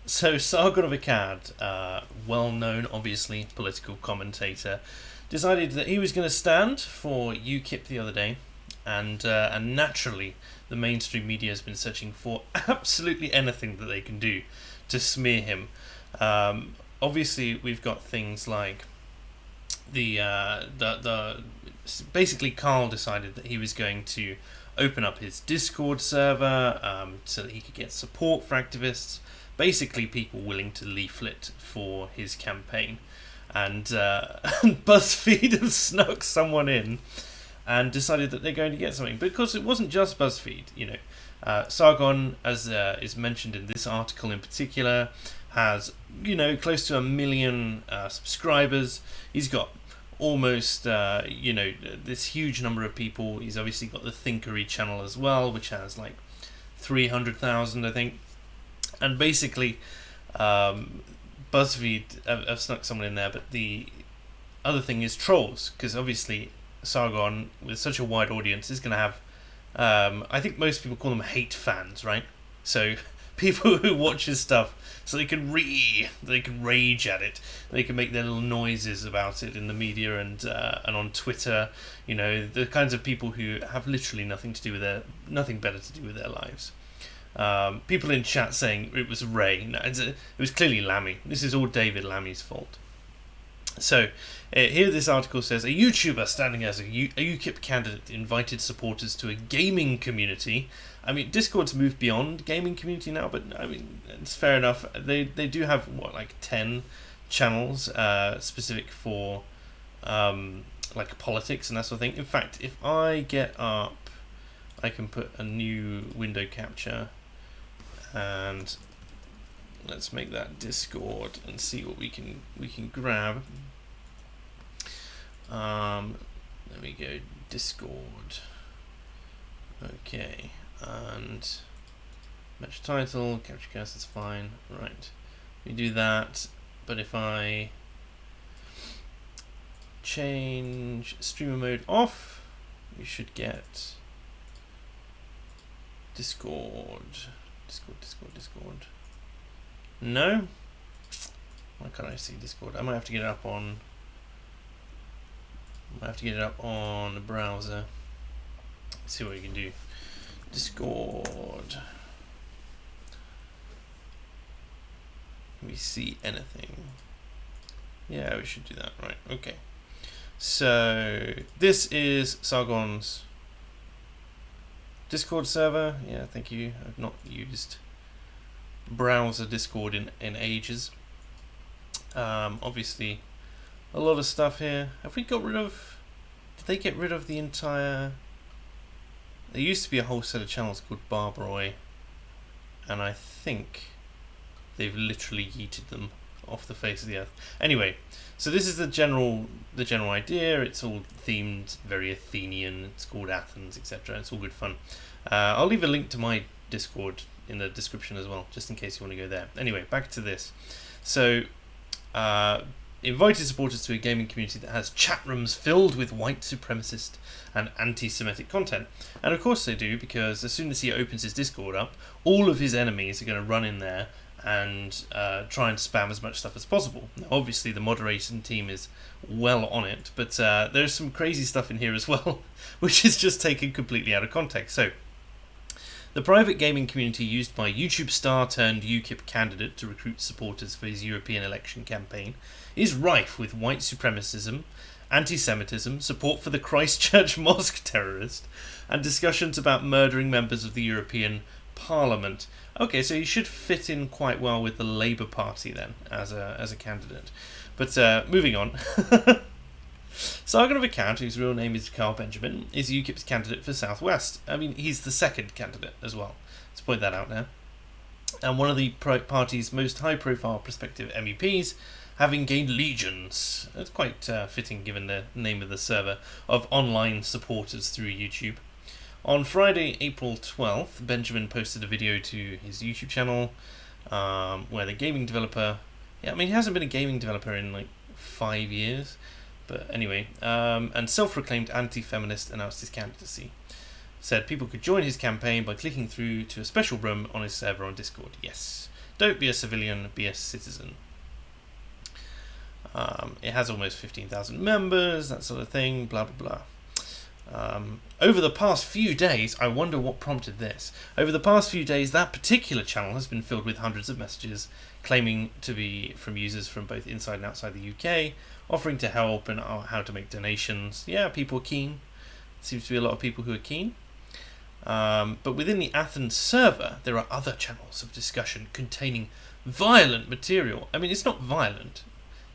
So Sargon of Akkad, well-known, obviously, political commentator, decided that he was going to stand for UKIP the other day, and naturally, the mainstream media has been searching for absolutely anything that they can do to smear him. Obviously, we've got things like the basically Carl decided that he was going to open up his Discord server so that he could get support for activists, basically people willing to leaflet for his campaign. And BuzzFeed have snuck someone in and decided that they're going to get something. Because it wasn't just BuzzFeed, Sargon, as is mentioned in this article in particular, has close to 1 million subscribers. He's got almost this huge number of people. He's obviously got the Thinkery channel as well, which has like 300,000, I think. And basically, BuzzFeed have snuck someone in there, but the other thing is trolls, because obviously Sargon, with such a wide audience, is going to have, I think most people call them hate fans, right? So people who watch his stuff so they can rage at it, they can make their little noises about it in the media and on Twitter. The kinds of people who have literally nothing better to do with their lives. People in chat saying it was Ray. No, it was clearly Lammy. This is all David Lammy's fault. So, here this article says, a YouTuber standing as a UKIP candidate invited supporters to a gaming community. I mean, Discord's moved beyond gaming community now, but I mean, it's fair enough. They do have, 10 channels specific for, politics and that sort of thing. In fact, if I get up, I can put a new window capture, and let's make that Discord and see what we can grab. There we go, Discord. Okay, and match title, capture cast is fine. Right, we do that. But if I change streamer mode off, we should get Discord. No? Why can't I see Discord? I might have to get it up on the browser. Let's see what we can do. Discord. Can we see anything? Yeah, we should do that. Right, okay. So this is Sargon's Discord server. Yeah, thank you. I've not used browser Discord in ages. Obviously a lot of stuff here. Have we got rid of... Did they get rid of the entire... There used to be a whole set of channels called Barbroy, and I think they've literally yeeted them off the face of the earth. Anyway, so this is the general idea. It's all themed, very Athenian. It's called Athens, etc. It's all good fun. I'll leave a link to my Discord in the description as well, just in case you want to go there. Anyway, back to this. So, invited supporters to a gaming community that has chat rooms filled with white supremacist and anti-Semitic content. And of course they do, because as soon as he opens his Discord up, all of his enemies are going to run in there and try and spam as much stuff as possible. Now, obviously the moderation team is well on it, but there's some crazy stuff in here as well, which is just taken completely out of context. So, the private gaming community used by YouTube star turned UKIP candidate to recruit supporters for his European election campaign is rife with white supremacism, anti-Semitism, support for the Christchurch mosque terrorist, and discussions about murdering members of the European Parliament. Okay, so he should fit in quite well with the Labour Party then, as a candidate. But moving on. Sargon of Akkad, whose real name is Carl Benjamin, is UKIP's candidate for South West. I mean, he's the second candidate as well. Let's point that out now. And one of the party's most high-profile prospective MEPs, having gained legions. That's quite fitting given the name of the server, of online supporters through YouTube. On Friday, April 12th, Benjamin posted a video to his YouTube channel where the gaming developer... Yeah, I mean, he hasn't been a gaming developer in like 5 years. But anyway, and self-proclaimed anti-feminist announced his candidacy. Said people could join his campaign by clicking through to a special room on his server on Discord. Yes, Don't be a civilian, be a citizen. It has almost 15,000 members, that sort of thing, blah blah blah. Over the past few days, I wonder what prompted this. Over the past few days, that particular channel has been filled with hundreds of messages claiming to be from users from both inside and outside the UK, offering to help and how to make donations. Yeah, people are keen. Seems to be a lot of people who are keen. But within the Athens server, there are other channels of discussion containing violent material. I mean, it's not violent.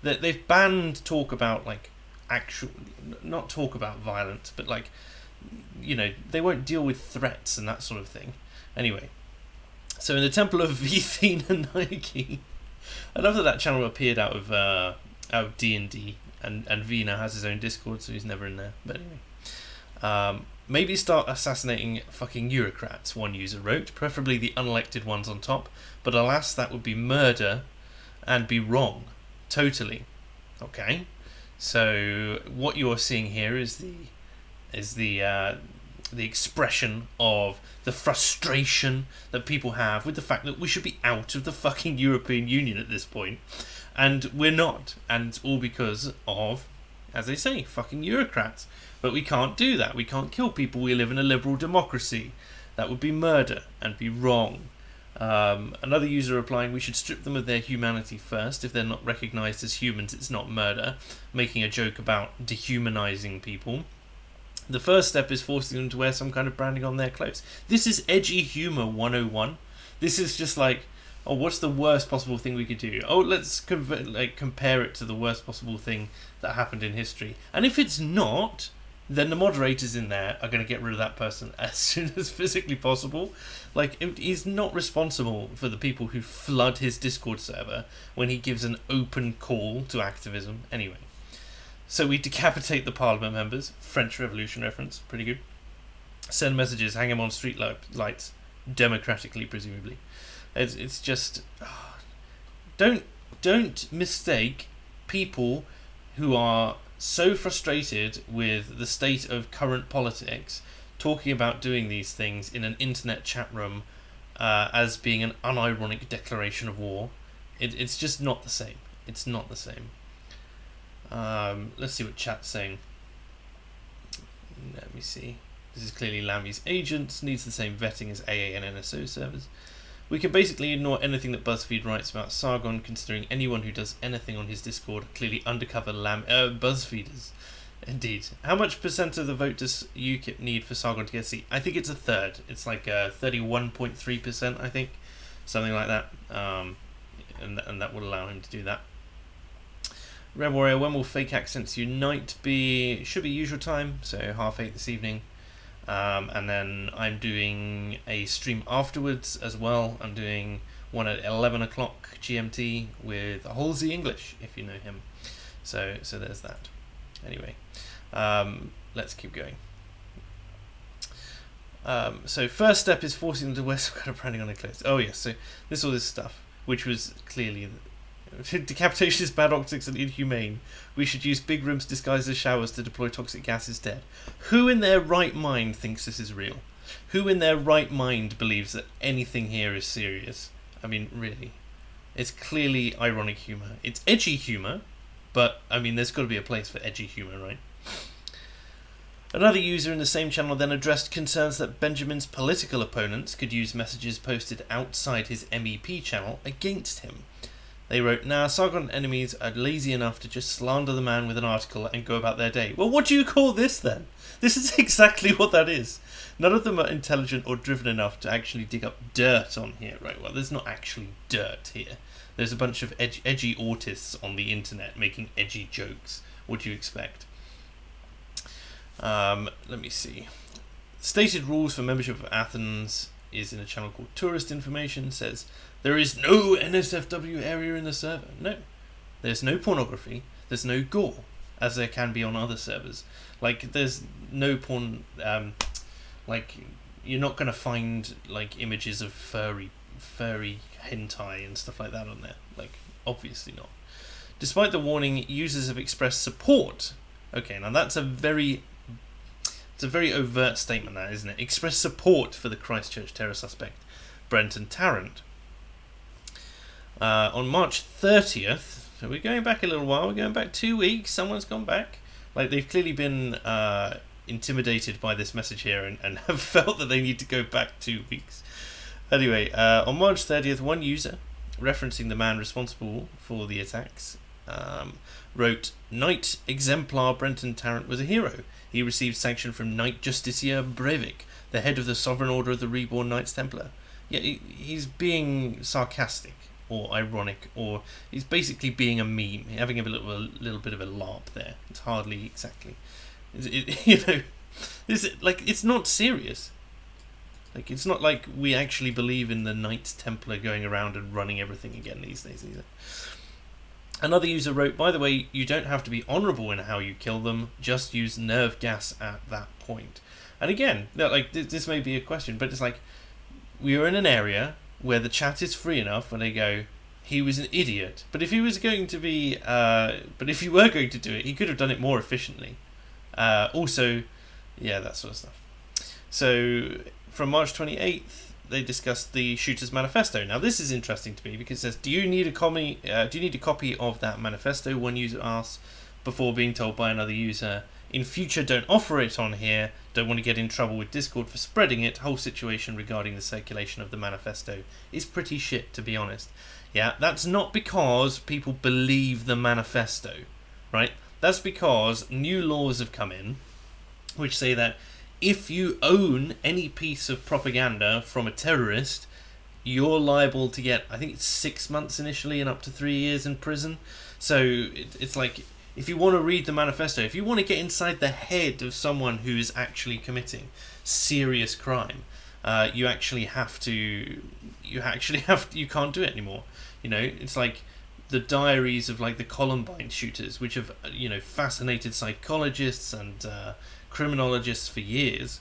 They've banned talk about, like, actual, not talk about violence, but, like, you know, they won't deal with threats and that sort of thing. Anyway, so in the Temple of Athena Nike, I love that channel appeared out of D&D, and V now has his own Discord, so he's never in there. But anyway, maybe start assassinating fucking bureaucrats, one user wrote, preferably the unelected ones on top, but alas, that would be murder and be wrong. Totally. Okay. So what you're seeing here is the expression of the frustration that people have with the fact that we should be out of the fucking European Union at this point, and we're not, and it's all because of, as they say, fucking bureaucrats. But we can't do that. We can't kill people. We live in a liberal democracy. That would be murder and be wrong. Another user replying, we should strip them of their humanity first. If they're not recognised as humans, it's not murder. Making a joke about dehumanising people. The first step is forcing them to wear some kind of branding on their clothes. This is edgy humour 101. This is just like, oh, what's the worst possible thing we could do? Oh, let's compare it to the worst possible thing that happened in history. And if it's not, then the moderators in there are going to get rid of that person as soon as physically possible. Like, he's not responsible for the people who flood his Discord server when he gives an open call to activism. Anyway, so we decapitate the parliament members. French Revolution reference, pretty good. Send messages, hang them on street lights, democratically, presumably. It's just, don't mistake people who are so frustrated with the state of current politics talking about doing these things in an internet chat room as being an unironic declaration of war. It's just not the same. It's not the same. Let's see what chat's saying. Let me see. This is clearly Lammy's agents, needs the same vetting as AA and NSO servers. We can basically ignore anything that Buzzfeed writes about Sargon, considering anyone who does anything on his Discord are clearly undercover Buzzfeeders. Indeed. How much percent of the vote does UKIP need for Sargon to get a seat? I think it's a third. It's like 31.3%, I think. Something like that. And that would allow him to do that. Red Warrior, when will fake accents unite be? Should be usual time, so 8:30 this evening. And then I'm doing a stream afterwards as well. I'm doing one at 11 o'clock GMT with Halsey English, if you know him. So there's that. Anyway, let's keep going. So first step is forcing them to wear some kind of branding on their clothes. Oh yes, so this all this stuff, which was clearly decapitation is bad optics and inhumane. We should use big rooms disguised as showers to deploy toxic gas instead. Who in their right mind thinks this is real? Who in their right mind believes that anything here is serious? I mean, really. It's clearly ironic humour. It's edgy humour, but, I mean, there's got to be a place for edgy humour, right? Another user in the same channel then addressed concerns that Benjamin's political opponents could use messages posted outside his MEP channel against him. They wrote, "Now, Sargon enemies are lazy enough to just slander the man with an article and go about their day." Well, what do you call this then? This is exactly what that is. None of them are intelligent or driven enough to actually dig up dirt on here. Right, well, there's not actually dirt here. There's a bunch of edgy autists on the internet making edgy jokes. What do you expect? Let me see. Stated rules for membership of Athens is in a channel called Tourist Information. Says, there is no NSFW area in the server. No. There's no pornography. There's no gore, as there can be on other servers. Like, there's no porn... like, you're not going to find, like, images of furry hentai and stuff like that on there. Like, obviously not. Despite the warning, users have expressed support. Okay, now that's a very... It's a very overt statement, that, isn't it? Express support for the Christchurch terror suspect, Brenton Tarrant. On March 30th, so we're going back a little while, we're going back 2 weeks, someone's gone back. Like, they've clearly been intimidated by this message here and have felt that they need to go back 2 weeks. Anyway, on March 30th, one user, referencing the man responsible for the attacks, wrote, Knight Exemplar Brenton Tarrant was a hero. He received sanction from Knight Justiciar Breivik, the head of the Sovereign Order of the Reborn Knights Templar. Yeah, he's being sarcastic or ironic, or he's basically being a meme, having a little bit of a larp there. It's hardly exactly, it's not serious. Like, it's not like we actually believe in the Knights Templar going around and running everything again these days either. Another user wrote, by the way, you don't have to be honourable in how you kill them, just use nerve gas at that point. And again, like, this may be a question, but it's like, we are in an area where the chat is free enough when they go, he was an idiot. But if he was going to be, if you were going to do it, he could have done it more efficiently. Also, yeah, that sort of stuff. So, from March 28th, they discussed the Shooter's Manifesto. Now, this is interesting to me because it says, do you need a copy of that manifesto? One user asks, before being told by another user, in future, don't offer it on here. Don't want to get in trouble with Discord for spreading it. Whole situation regarding the circulation of the manifesto is pretty shit, to be honest. Yeah, that's not because people believe the manifesto, right? That's because new laws have come in which say that if you own any piece of propaganda from a terrorist, you're liable to get, I think it's 6 months initially and up to 3 years in prison. So it's like, if you want to read the manifesto, if you want to get inside the head of someone who is actually committing serious crime, you can't do it anymore. It's like the diaries of, like, the Columbine shooters, which have, fascinated psychologists and criminologists for years,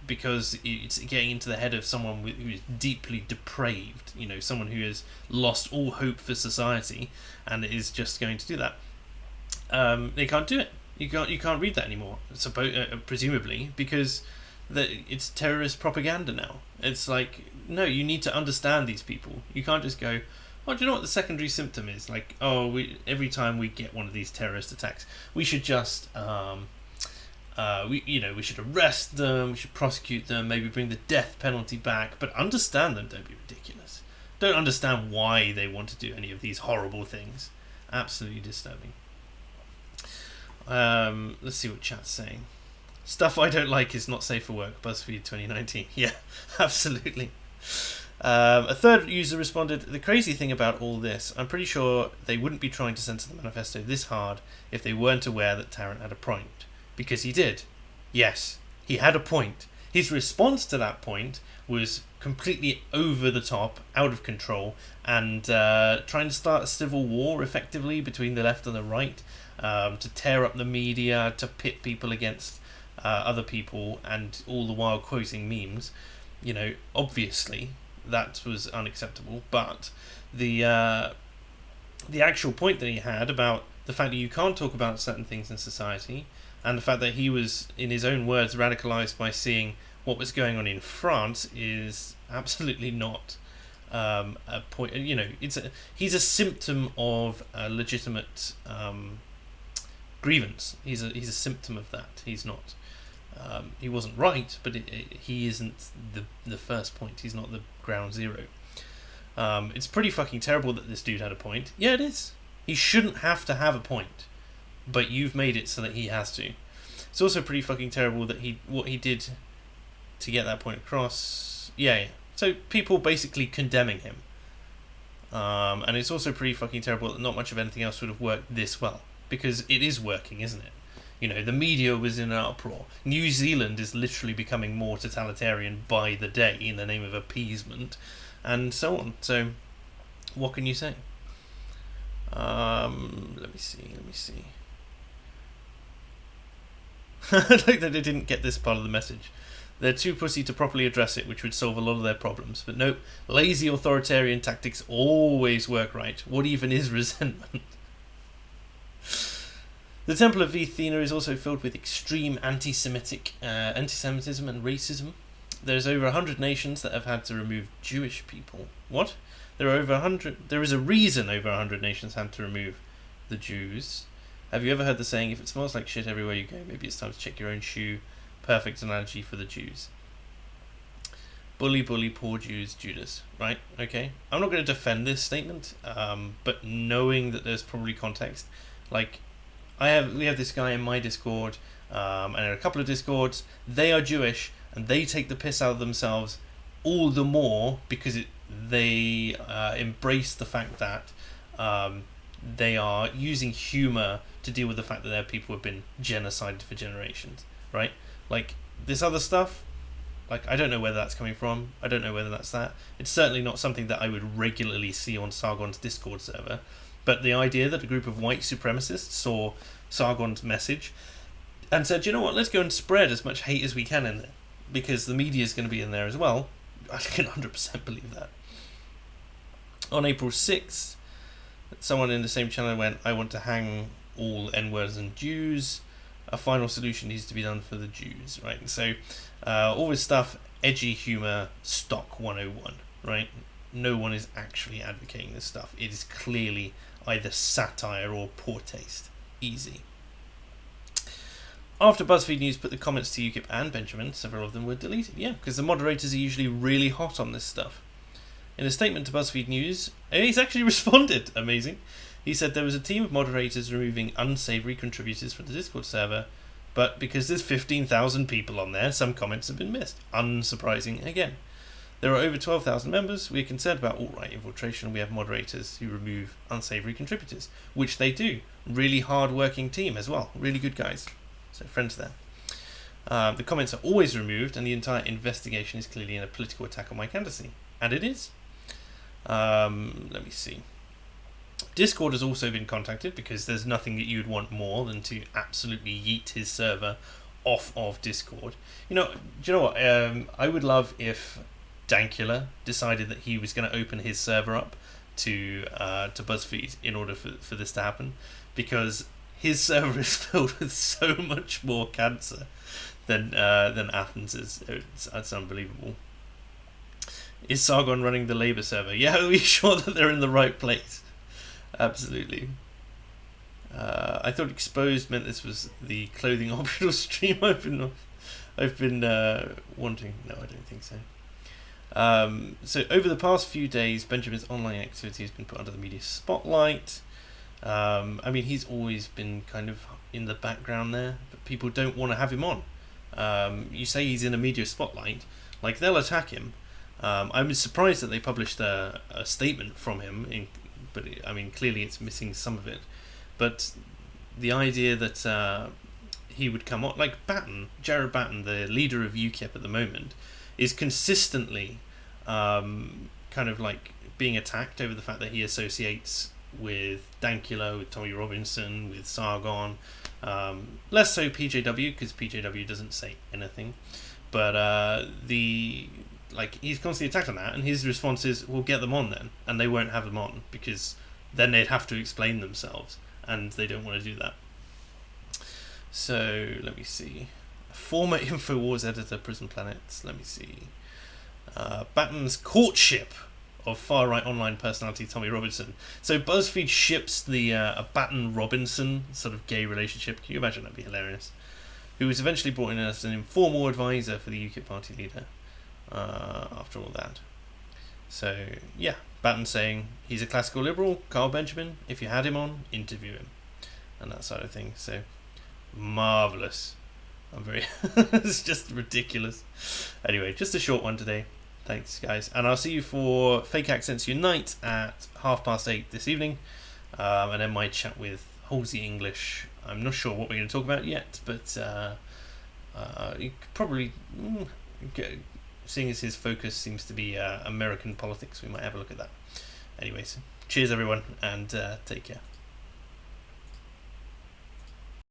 because it's getting into the head of someone who is deeply depraved, someone who has lost all hope for society and is just going to do that. They can't do it. You can't read that anymore, presumably, because it's terrorist propaganda now. It's like, no, you need to understand these people. You can't just go, oh, do you know what the secondary symptom is? Like, every time we get one of these terrorist attacks, we should just we should arrest them, we should prosecute them, maybe bring the death penalty back, but understand them, don't be ridiculous. Don't understand why they want to do any of these horrible things. Absolutely disturbing. Let's see what chat's saying. Stuff I don't like is not safe for work, Buzzfeed 2019. Yeah, absolutely. A third user responded, the crazy thing about all this, I'm pretty sure they wouldn't be trying to censor the manifesto this hard if they weren't aware that Tarrant had a point. Because he did. Yes, he had a point. His response to that point was completely over the top, out of control, and trying to start a civil war, effectively, between the left and the right, to tear up the media, to pit people against other people, and all the while quoting memes. Obviously, that was unacceptable, but the actual point that he had about the fact that you can't talk about certain things in society, and the fact that he was, in his own words, radicalized by seeing what was going on in France is absolutely not a point. He's a symptom of a legitimate grievance. He's a symptom of that. He's not. He wasn't right, but he isn't the first point. He's not the ground zero. It's pretty fucking terrible that this dude had a point. Yeah, it is. He shouldn't have to have a point, but you've made it so that he has to. It's also pretty fucking terrible that what he did to get that point across. Yeah. So people basically condemning him. And it's also pretty fucking terrible that not much of anything else would have worked this well, because it is working, isn't it? The media was in an uproar. New Zealand is literally becoming more totalitarian by the day in the name of appeasement, and so on. So, what can you say? Let me see. Like that they didn't get this part of the message. They're too pussy to properly address it, which would solve a lot of their problems. But nope, lazy authoritarian tactics always work right. What even is resentment? The Temple of Athena is also filled with extreme anti-Semitism and racism. There's over 100 nations that have had to remove Jewish people. What? There are over 100. There is a reason over 100 nations had to remove the Jews. Have you ever heard the saying, if it smells like shit everywhere you go, maybe it's time to check your own shoe? Perfect analogy for the Jews. Bully, bully, poor Jews, Judas. Right? Okay. I'm not going to defend this statement, but knowing that there's probably context, like, we have this guy in my Discord, and in a couple of Discords, they are Jewish, and they take the piss out of themselves all the more because they embrace the fact that they are using humour to deal with the fact that their people have been genocided for generations, right? Like, this other stuff, like, I don't know whether that's coming from, I don't know whether that's that. It's certainly not something that I would regularly see on Sargon's Discord server, but the idea that a group of white supremacists saw Sargon's message and said, you know what, let's go and spread as much hate as we can in there, because the media is going to be in there as well. I can 100% believe that. On April 6th, someone in the same channel went, I want to hang all N-words and Jews. A final solution needs to be done for the Jews, right? So all this stuff, edgy humour, stock 101, right? No one is actually advocating this stuff. It is clearly either satire or poor taste. Easy. After Buzzfeed News put the comments to UKIP and Benjamin, several of them were deleted. Yeah, because the moderators are usually really hot on this stuff. In a statement to Buzzfeed News, he's actually responded. Amazing. He said there was a team of moderators removing unsavoury contributors from the Discord server, but because there's 15,000 people on there, some comments have been missed. Unsurprising again. There are over 12,000 members. We are concerned about alt-right infiltration. We have moderators who remove unsavoury contributors, which they do. Really hard-working team as well. Really good guys. So friends there. The comments are always removed, and the entire investigation is clearly a political attack on my candidacy. And it is. Let me see. Discord has also been contacted because there's nothing that you'd want more than to absolutely yeet his server off of Discord. Do you know what? I would love if Dankula decided that he was going to open his server up to BuzzFeed in order for this to happen, because his server is filled with so much more cancer than Athens is. It's unbelievable. Is Sargon running the Labour server? Yeah, are we sure that they're in the right place? Absolutely. I thought exposed meant this was the clothing optional stream I've been wanting. No, I don't think so. So over the past few days, Benjamin's online activity has been put under the media spotlight. I mean, he's always been kind of in the background there, but people don't want to have him on. You say he's in a media spotlight, like, they'll attack him. I was surprised that they published a statement from him, but I mean, clearly it's missing some of it. But the idea that he would come on, like Jared Batten, the leader of UKIP at the moment, is consistently kind of like being attacked over the fact that he associates with Dankula, with Tommy Robinson, with Sargon. Less so PJW, because PJW doesn't say anything. But he's constantly attacked on that, and his response is, we'll get them on then, and they won't have them on, because then they'd have to explain themselves, and they don't want to do that. So, let me see. Former InfoWars editor, Prison Planets, let me see. Batten's courtship of far-right online personality Tommy Robinson. So BuzzFeed ships the a Batten-Robinson sort of gay relationship. Can you imagine? That'd be hilarious. Who was eventually brought in as an informal advisor for the UKIP party leader after all that. So, yeah, Batten saying he's a classical liberal, Carl Benjamin, if you had him on, interview him. And that side of things. So, marvellous. It's just ridiculous. Anyway, just a short one today. Thanks, guys. And I'll see you for Fake Accents Unite at 8:30 this evening. And then my chat with Halsey English. I'm not sure what we're going to talk about yet, but you could probably, seeing as his focus seems to be American politics, we might have a look at that. Anyways, cheers everyone, and take care.